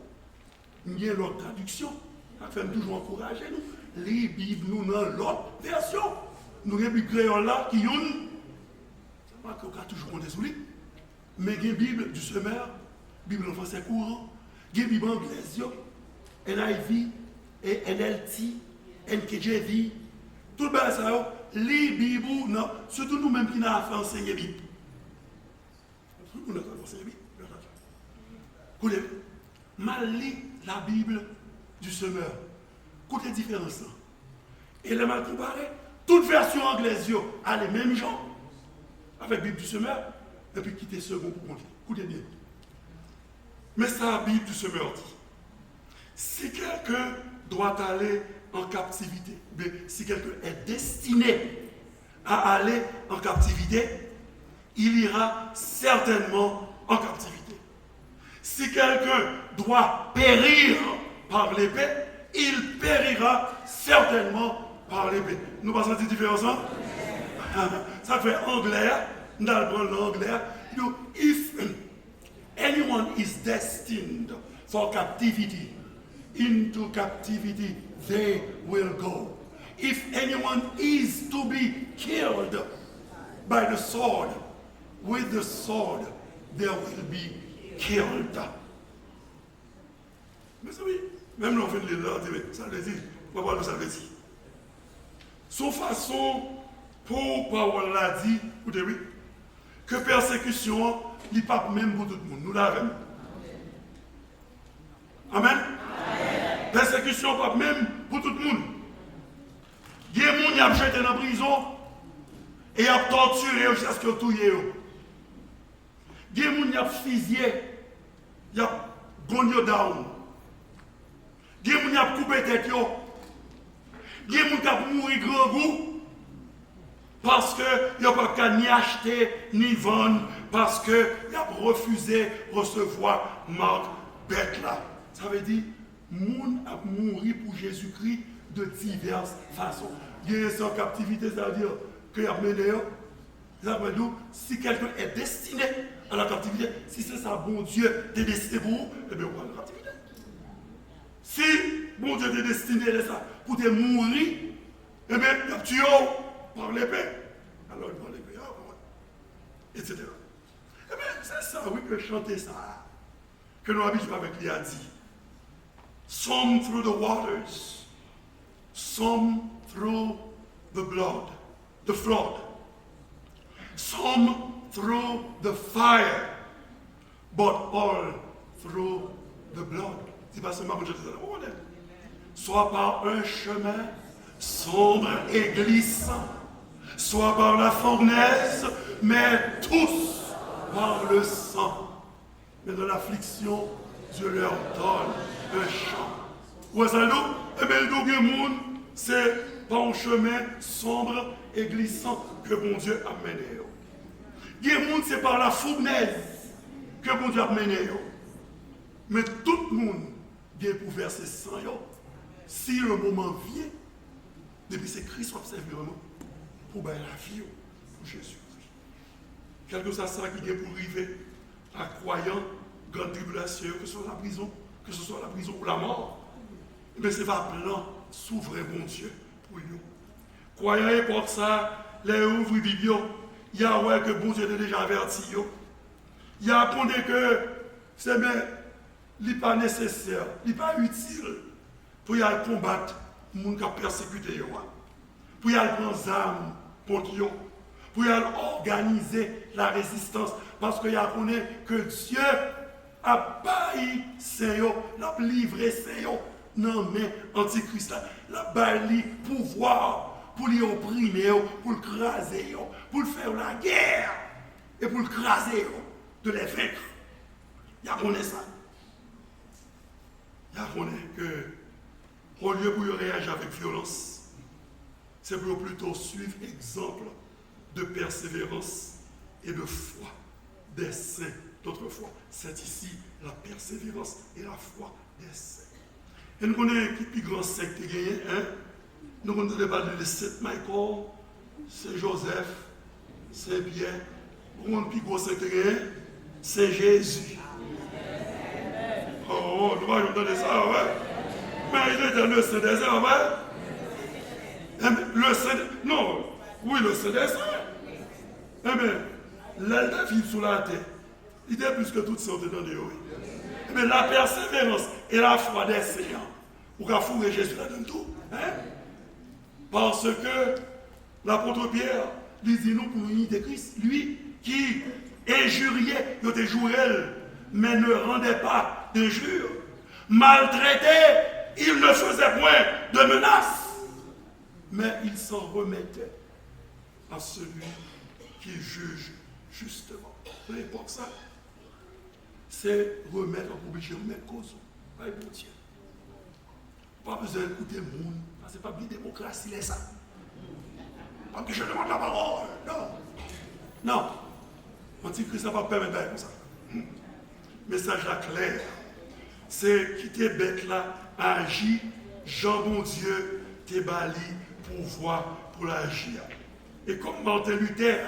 il y a l'autre traduction. Ça fait toujours encourager nous. Les Bibles nous dans l'autre version. Nous avons des créoles là qui ont. C'est pas qu'on a toujours désolé. Mais il y a une Bible du semeur, Bible en français courant, il y a une Bible anglaise, NIV, et NLT, NKJV, tout le monde ça, les Bibles, non, surtout nous-mêmes qui n'avons pas enseigné la Bible. Nous n'avons pas enseigné la Bible. Écoutez, mal lit la Bible du semeur. Écoutez la différence. Et les mal comparé, toute version anglaise a les mêmes gens, avec la Bible du semeur. Et puis quitter second pour compter. Écoutez bien. Mais ça, la Bible du semeur dit. Si quelqu'un doit aller en captivité, bien, si quelqu'un est destiné à aller en captivité, il ira certainement en captivité. Si quelqu'un doit périr par l'épée, il périra certainement par l'épée. Nous passons cette différence, hein? Ça fait anglais. You know, if anyone is destined for captivity, into captivity they will go. If anyone is to be killed by the sword, with the sword, they will be killed. Mais ça oui, même l'on fait de l'île, ça veut dire, pourquoi pas ça veut dire? Son façon, pour parole l'a dit, écoutez, oui, que persécution, il n'y a pas même pour tout le monde. Nous l'avons. Amen. Persécution, pas même pour tout le monde. Il y a des gens qui ont jeté dans la prison et ont torturé jusqu'à ce qu'ils tuent. Il y a des gens qui ont fusillé, qui ont gagné down. Il y a des gens qui ont coupé tête. Il y a des gens qui ont mouru grand goût. Parce qu'il n'a pas qu'à ni acheter ni vendre, parce qu'il a refusé de recevoir marque bête là. Ça veut dire, moun a mouru pour Jésus-Christ de diverses façons. Il y a en captivité, c'est-à-dire qu'il a mené. Si quelqu'un est destiné à la captivité, si c'est ça, bon Dieu, t'es destiné pour vous, eh bien, on va la captivité. Si bon Dieu t'es destiné à ça, pour te mourir, eh bien, il y a tué par l'épée. Alors il prend l'épée, etc. Eh bien, c'est ça, oui, que chanter ça, que nous habituons avec lui a dit. Some through the waters, some through the blood, the flood, some through the fire, but all through the blood. C'est pas seulement que je te dis, soit par un chemin sombre et glissant, soit par la fournaise, mais tous par le sang. Mais de l'affliction, Dieu leur donne un chant. Où est-ce nous? Eh bien, le monde, c'est par un chemin sombre et glissant que mon Dieu a mené. Le monde, c'est par la fournaise que mon Dieu a mené. Mais tout le monde vient pour verser sang. Si le moment vient, depuis c'est Christ qui observe vraiment pour la vie pour Jésus. Quel que soit ça qui est pour arriver à croyant, grande tribulation, que ce soit la prison, ou la mort, mais c'est pas plan souverain bon Dieu pour nous. Croyant et pour ça, les ouvre Bible, il y a ouais que bon Dieu est déjà averti. Il y a appris que c'est mais n'est pas nécessaire, n'est pas utile pour y aller combattre les gens qui ont persécuté. Pour y aller prendre des armes contre eux. Pour y aller organiser la résistance. Parce qu'il y a appris que Dieu a bailli Seigneur, l'a livré Seigneur. Non, mais Antichrist, la bailli pouvoir pour les opprimer, pour le craser, pour le faire la guerre et pour le craser, de les vaincre. Il y a appris ça. Il y a appris que au lieu pour réagir avec violence, c'est pour plutôt suivre exemple de persévérance et de foi des saints d'autrefois. C'est ici la persévérance et la foi des saints. Et nous connaissons qui plus grand secte gagné, hein? Nous connaissons de Saint-Michael, Saint-Joseph, Saint-Pierre. Nous connaissons plus grand secte gagné, Saint-Jésus. Oh, nous allons donner ça, ouais. Mais il était le Saint des Saints, ouais. Le Saint, non, oui, le Saint des Saints. Eh bien, l'Alta vit sous la terre. Il était plus que toutes sortes dans les oui. Mais la persévérance et la foi des saints, pour qu'à fourrer Jésus là-dedans tout. Hein? Parce que l'apôtre Pierre, lui dit nous pour l'unité de Christ, lui qui injuriait, il était jourel, mais ne rendait pas d'injures, maltraitait, il ne faisait point de menaces, mais il s'en remettait à celui qui juge justement. Vous voyez pour ça? C'est remettre, obliger remettre cause. Pas bon Dieu. Pas besoin d'écouter le monde. Ce n'est pas une démocratie, c'est ça. Pas que je demande la parole. Non. Non. Antichrist n'a pas permis d'être comme ça. Message là clair. C'est quitter bête là, agir, Jean bon Dieu, t'es bali, pouvoir pour l'agir. Et comme Martin Luther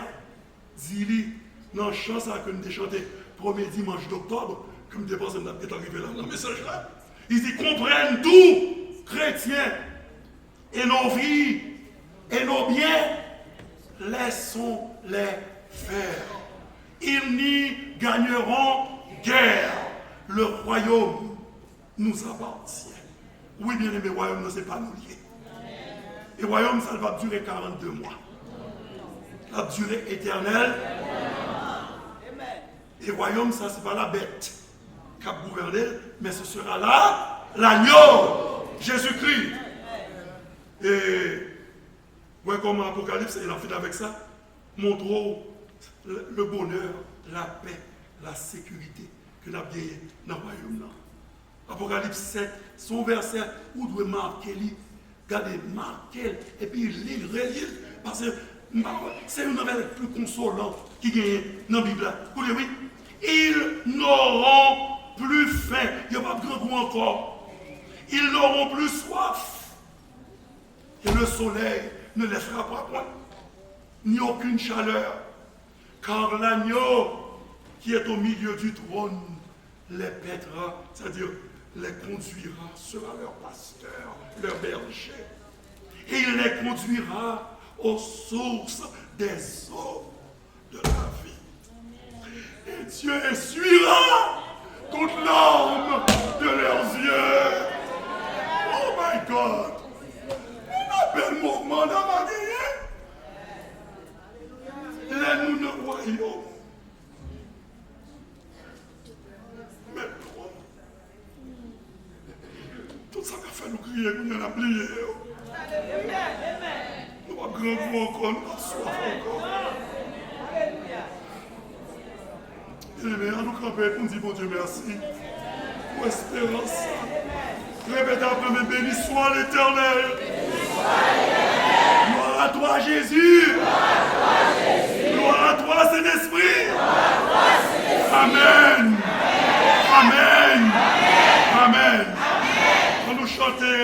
dit, dans le chant ça que nous avons chanté, premier dimanche d'octobre, comme des personnes qui sont arrivées là dans le message là, ils disent comprennent tout chrétiens, et nos vies, et nos biens, laissons-les faire. Ils n'y gagneront guère. Le royaume nous appartient. Oui, bien aimé, le royaume ne s'est pas nous lier. Et le royaume, ça va durer 42 mois. La durée éternelle. Et le royaume, ça, c'est pas la bête qui a gouverné, mais ce sera là l'agneau, Jésus-Christ. Et, ouais, comme Apocalypse, il en fait avec ça, montre le bonheur, la paix, la sécurité que nous avons dans le royaume. Apocalypse 7, son verset, où doit marquer, regardez, marquer, et puis lire, relire, parce que c'est une nouvelle plus consolante qui gagne dans la Bible. Vous voyez, oui? Ils n'auront plus faim. Il n'y a pas de grand goût encore. Ils n'auront plus soif. Et le soleil ne les frappera point, ni aucune chaleur. Car l'agneau qui est au milieu du trône les paîtra, c'est-à-dire les conduira, sera leur pasteur, leur berger. Et il les conduira aux sources des eaux de la vie. Et Dieu essuiera toute larme de leurs yeux. Oh my God! Un bel mouvement dans ma vie. Là, nous ne voyons. Maintenant, tout ça qu'a fait nous crier, nous avons plié. Nous avons grand goût encore, nous avons soif encore. Et en nous camper pour nous dire, bon Dieu, merci. Pour espérance. Répète après, mais béni soit l'Éternel. Gloire à toi, Jésus. Gloire à toi, Saint-Esprit. Amen. Amen. Amen. On nous chanter.